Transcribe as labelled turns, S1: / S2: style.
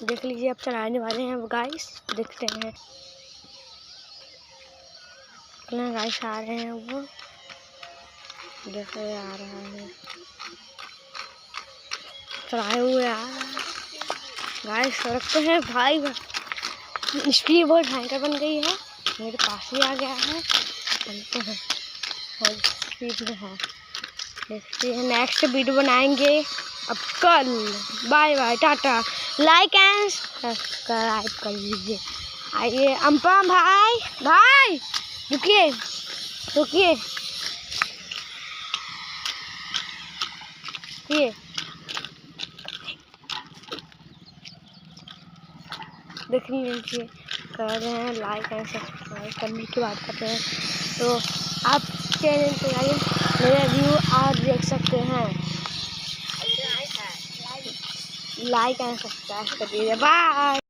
S1: देख लीजिए, अब चलाने वाले हैं गाइस, देखते हैं कितना गाइस आ रहे हैं। वो देखो आ रहा है, चलाए हुए आ रहा है गाइस। रखते हैं भाई, स्पीड बहुत भयंकर बन गई है, मेरे पास ही आ गया है। चलते हैं और स्पीड में है, देखते हैं नेक्स्ट वीडियो बनाएंगे अब कल। Bye bye, tata, like and subscribe कर लीजिए। आइए अम्पम भाई, भाई रुकिए रुकिए, ये देख लीजिए, कर रहे हैं लाइक एंड सब्सक्राइब करने की बात करते हैं। तो आप चैनल पे आइए, मेरा व्यू आप देख सकते हैं। लाइक एंड सब्सक्राइब कर दीजिए। बाय।